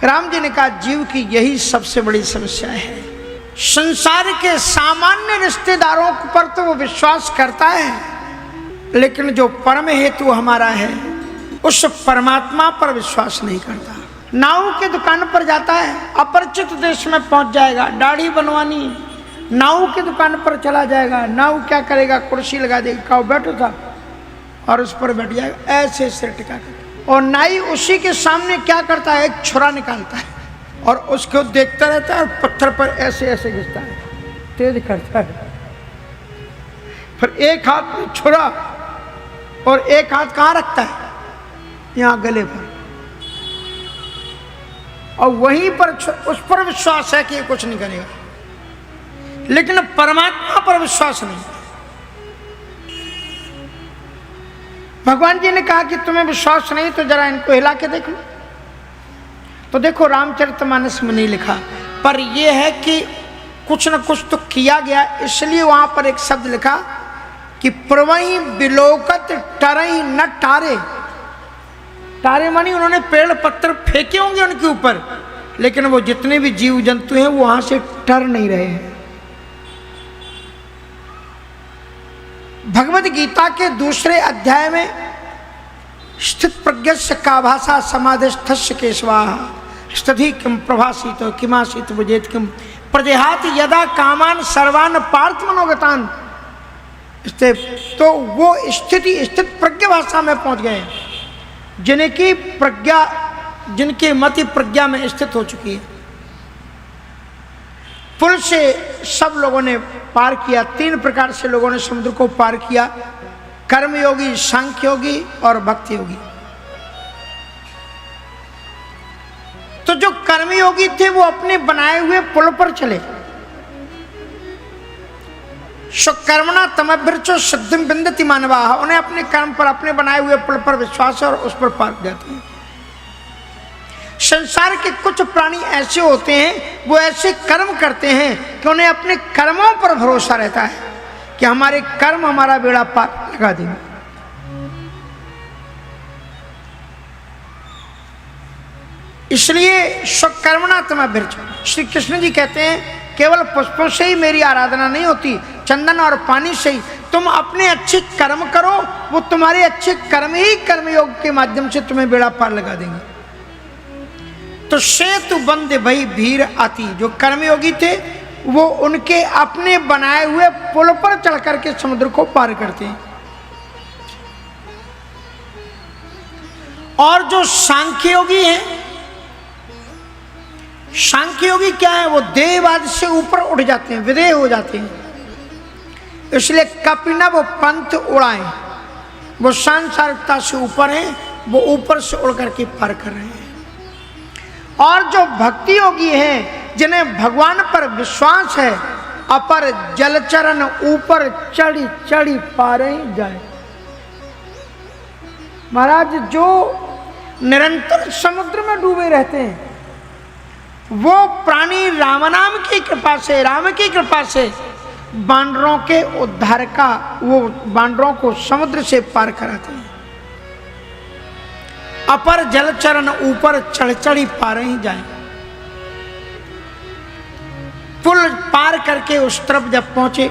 राम जी ने कहा जीव की यही सबसे बड़ी समस्या है। संसार के सामान्य रिश्तेदारों पर तो वो विश्वास करता है, लेकिन जो परम हेतु हमारा है उस परमात्मा पर विश्वास नहीं करता। नाऊ की दुकान पर जाता है, अपरिचित देश में पहुंच जाएगा, दाढ़ी बनवानी, नाऊ की दुकान पर चला जाएगा। नाऊ क्या करेगा, कुर्सी लगा देगा, कहो बैठो था, और उस पर बैठ जाएगा ऐसे सिर टिका कर। और नाई उसी के सामने क्या करता है, एक छुरा निकालता है और उसको देखता रहता है और पत्थर पर ऐसे ऐसे घिसता है, तेज करता है। फिर एक हाथ में छुरा और एक हाथ कहाँ रखता है, यहाँ गले पर, और वहीं पर उस पर विश्वास है कि ये कुछ नहीं करेगा, लेकिन परमात्मा पर विश्वास नहीं। भगवान जी ने कहा कि तुम्हें विश्वास नहीं तो जरा इनको हिला के देख लो। तो देखो रामचरितमानस में नहीं लिखा, पर यह है कि कुछ न कुछ तो किया गया, इसलिए वहां पर एक शब्द लिखा कि प्रवही बिलोकत टरई न टारे। टारे मानी उन्होंने पेड़ पत्थर फेंके होंगे उनके ऊपर, लेकिन वो जितने भी जीव जंतु हैं वो वहां से टर नहीं रहे हैं। भगवद गीता के दूसरे अध्याय में स्थित प्रज्ञस्य का भाषा समाधिस्थस्य केशवा स्थिति किम प्रभासित किमासित बुझेत किम प्रदेहात यदा कामान सर्वान पार्थ मनोगतान। तो वो स्थित प्रज्ञा भाषा में पहुंच गए जिनकी प्रज्ञा, जिनके मति प्रज्ञा में स्थित हो चुकी है। पुल से सब लोगों ने पार किया, तीन प्रकार से लोगों ने समुद्र को पार किया, कर्मयोगी, सांख्य योगी और भक्ति योगी। तो जो कर्मयोगी थे वो अपने बनाए हुए पुल पर चले, स्वकर्मणा तमभ्यर्चो सिद्धिं विन्दति मानवाः, उन्हें अपने कर्म पर, अपने बनाए हुए पुल पर विश्वास है और उस पर पार जाते हैं। संसार के कुछ प्राणी ऐसे होते हैं, वो ऐसे कर्म करते हैं कि उन्हें अपने कर्मों पर भरोसा रहता है कि हमारे कर्म हमारा बेड़ा पार लगा देंगे। इसलिए स्वकर्मणा तमभ्यर्चो, श्री कृष्ण जी कहते हैं केवल पुष्पों से ही मेरी आराधना नहीं होती, चंदन और पानी से ही तुम अपने अच्छे कर्म करो, वो तुम्हारे अच्छे कर्म ही कर्मयोग के माध्यम से तुम्हें बेड़ा पार लगा देंगे। तो सेतु बंद भई भीर आती, जो कर्मयोगी थे वो उनके अपने बनाए हुए पुल पर चढ़ करके समुद्र को पार करते हैं। और जो सांख्य योगी हैं, सांख्य योगी क्या है, वो देहवाद से ऊपर उठ जाते हैं, विदेह हो जाते हैं। इसलिए कपिना वो पंथ उड़ाएं, वो सांसारिकता से ऊपर हैं, वो ऊपर से उड़ करके पार कर रहे हैं। और जो भक्ति योगी हैं, जिन्हें भगवान पर विश्वास है, अपर जलचरण ऊपर चढ़ी चढ़ी पारे जाए। महाराज जो निरंतर समुद्र में डूबे रहते हैं, वो प्राणी राम नाम की कृपा से, राम की कृपा से बानरों के उद्धार का, वो बानरों को समुद्र से पार कराते हैं। अपर जलचरण ऊपर चढ़ चढ़ी पार ही जाए। पुल पार करके उस तरफ जब पहुंचे,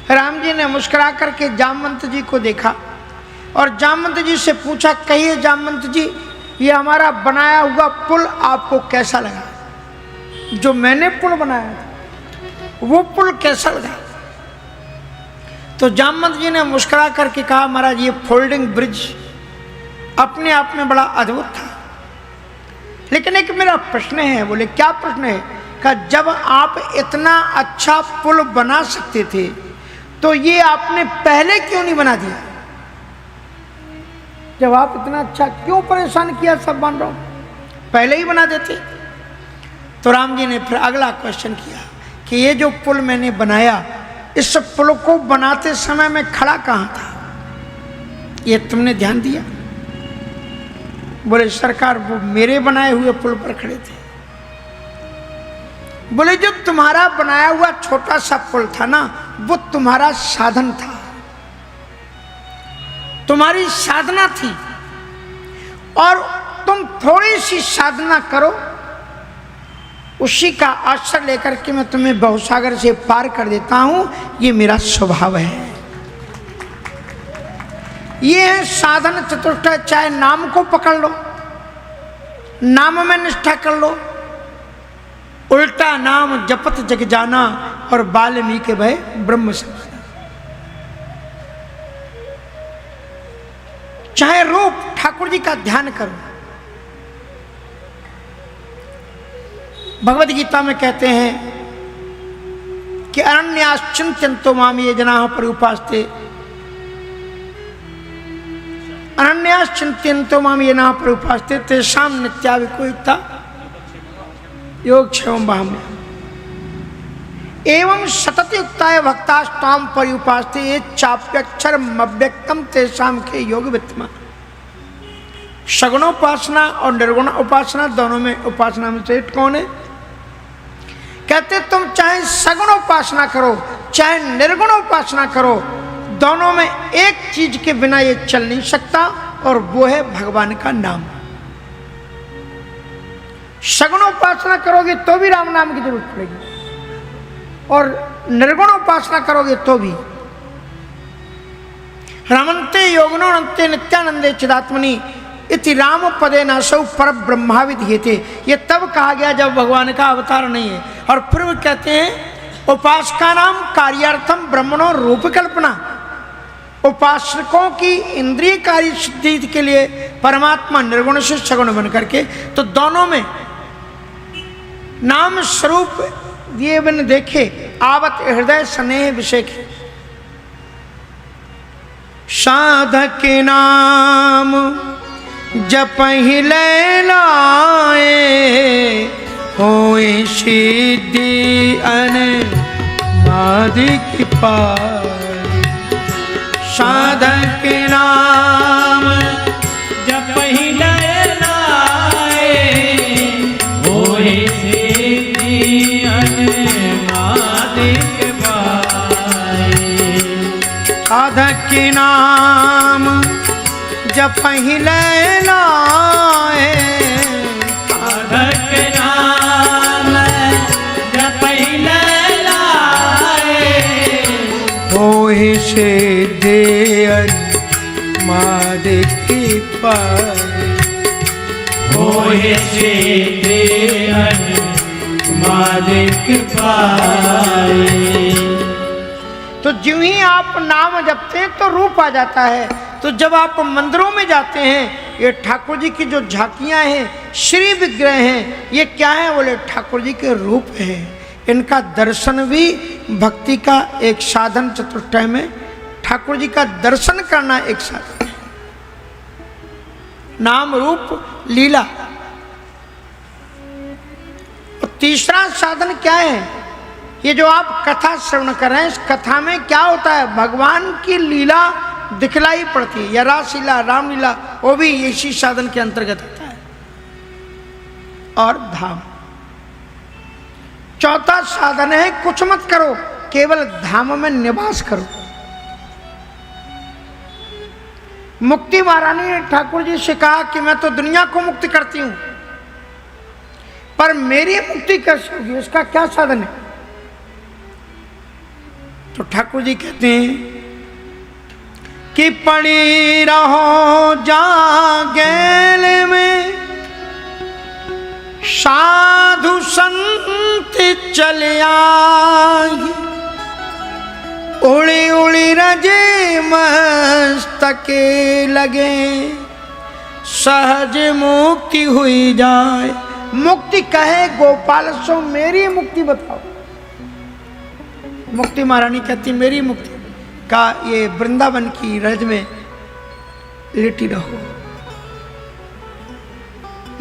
राम जी ने मुस्कुरा करके जामवंत जी को देखा और जामवंत जी से पूछा, कहिए जामवंत जी, ये हमारा बनाया हुआ पुल आपको कैसा लगा? जो मैंने पुल बनाया था वो पुल कैसा लगा? तो जामवंत जी ने मुस्कुरा करके कहा, महाराज ये फोल्डिंग ब्रिज अपने आप में बड़ा अद्भुत था, लेकिन एक मेरा प्रश्न है। बोले क्या प्रश्न है? कहा जब आप इतना अच्छा पुल बना सकते थे तो ये आपने पहले क्यों नहीं बना दिया? जब आप इतना अच्छा, क्यों परेशान किया सब बानरों, पहले ही बना देते। तो राम जी ने फिर अगला क्वेश्चन किया कि ये जो पुल मैंने बनाया, इस पुल को बनाते समय मैं खड़ा कहाँ था, ये तुमने ध्यान दिया? बोले सरकार वो मेरे बनाए हुए पुल पर खड़े थे। बोले जो तुम्हारा बनाया हुआ छोटा सा पुल था ना, वो तुम्हारा साधन था, तुम्हारी साधना थी, और तुम थोड़ी सी साधना करो उसी का आश्रय लेकर के मैं तुम्हें बहुसागर से पार कर देता हूं, ये मेरा स्वभाव है। ये है साधन चतुष्टय। चाहे नाम को पकड़ लो, नाम में निष्ठा कर लो, उल्टा नाम जपत जग जाना और वाल्मीकि भय ब्रह्म समाना। चाहे रूप ठाकुर जी का ध्यान करो। भगवद गीता में कहते हैं कि अरण्याश्चिंत्यन्तो माम ये जनाः पर्युपास्ते, अरण्याश्चिंत्यन्तो माम ये जनाः पर्युपास्ते तेषां नित्यावियुक्ता योगक्षेमं वहाम्यहम्। एवं सतत युक्ताय भक्तास्त्वां पर्युपास्ते ये चाप्यक्षरम् अव्यक्तम तेषां के योग वित्तमा। सगुणोपासना और निर्गुण उपासना दोनों में उपासना में श्रेष्ठ कौन है? कहते तुम चाहे सगुण उपासना करो चाहे निर्गुण उपासना करो, दोनों में एक चीज के बिना ये चल नहीं सकता, और वो है भगवान का नाम। सगुण उपासना करोगे तो भी राम नाम की जरूरत पड़ेगी, और निर्गुण उपासना करोगे तो भी। रमन्ते योगिनो नन्ते नित्यानंदे चिदात्मनि इति राम पदे नासौ पर ब्रह्मा विधीयते। ये तब कहा गया जब भगवान का अवतार नहीं है। और फिर वो कहते हैं उपासका नाम कार्यार्थम ब्रह्मणो रूप कल्पना। उपासकों की इंद्रिय कार्य सिद्धि के लिए परमात्मा निर्गुण से सगुण बन करके, तो दोनों में नाम स्वरूप दिए बिन देखे आवत हृदय स्नेह विषेक। साधक नाम जपहि लैलाए होए सिद्धि अनादिक पार। साधक नाम जपहि लैलाए होए सिद्धि अनादिक पार। साधक नाम जपहि लैलाए, साधक नाम जपहि लैलाए होए सिद्धि अनादिक पार। होए सिद्धि अनादिक पार। तो ज्यों ही आप नाम जपते हैं तो रूप आ जाता है। तो जब आप मंदिरों में जाते हैं, ये ठाकुर जी की जो झांकियां हैं, श्री विग्रह हैं, ये क्या है? बोले ठाकुर जी के रूप हैं। इनका दर्शन भी भक्ति का एक साधन। चतुष्टय में ठाकुर जी का दर्शन करना एक साधन। नाम रूप लीला। और तीसरा साधन क्या है? ये जो आप कथा श्रवण कर रहे हैं, इस कथा में क्या होता है? भगवान की लीला दिखलाई पड़ती है, या रासलीला रामलीला, वो भी इसी साधन के अंतर्गत आता है। और धाम चौथा साधन है। कुछ मत करो, केवल धाम में निवास करो। मुक्ति महारानी ने ठाकुर जी से कहा कि मैं तो दुनिया को मुक्त करती हूं, पर मेरी मुक्ति कैसे होगी? इसका क्या साधन है? तो ठाकुर जी कहते हैं कि पड़ी रहो जागेल में, साधु संत चले आए, उड़ी उड़ी रजे मस्तके लगे, सहज मुक्ति हुई जाए। मुक्ति कहे गोपाल सो मेरी मुक्ति बताओ। मुक्ति महारानी कहती मेरी मुक्ति का ये वृंदावन की रज में लेटी रहो।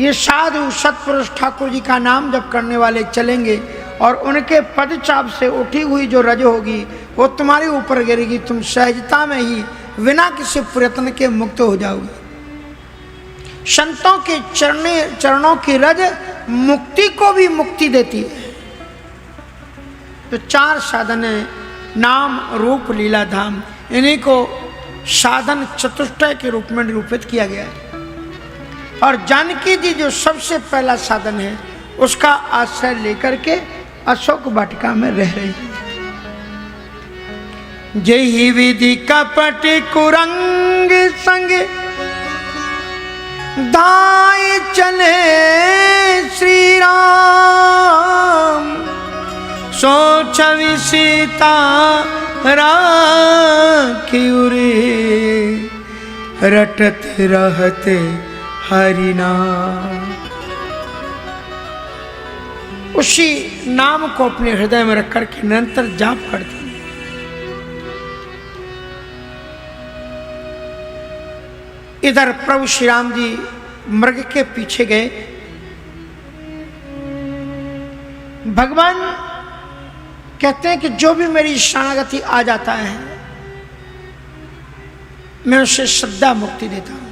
ये साधु सत्पुरुष ठाकुर जी का नाम जप करने वाले चलेंगे, और उनके पदचाप से उठी हुई जो रज होगी वो तुम्हारे ऊपर गिरेगी। तुम सहजता में ही बिना किसी प्रयत्न के मुक्त हो जाओगे। संतों के चरणों की रज मुक्ति को भी मुक्ति देती है। तो चार साधन है, नाम रूप लीला धाम। इन्हीं को साधन चतुष्टय के रूप में निरूपित किया गया है। और जानकी जी जो सबसे पहला साधन है उसका आश्रय लेकर के अशोक वाटिका में रह रही है। जही विधि कपट कुरंग संग धाय चले श्री राम, सो छवि सीता राखी उरे, रटत रहते हरि नाम। उसी नाम को अपने हृदय में रख करके निरंतर जाप करते। इधर प्रभु श्री राम जी मृग के पीछे गए। भगवान कहते हैं कि जो भी मेरी शरणागति आ जाता है मैं उसे श्रद्धा मुक्ति देता हूं।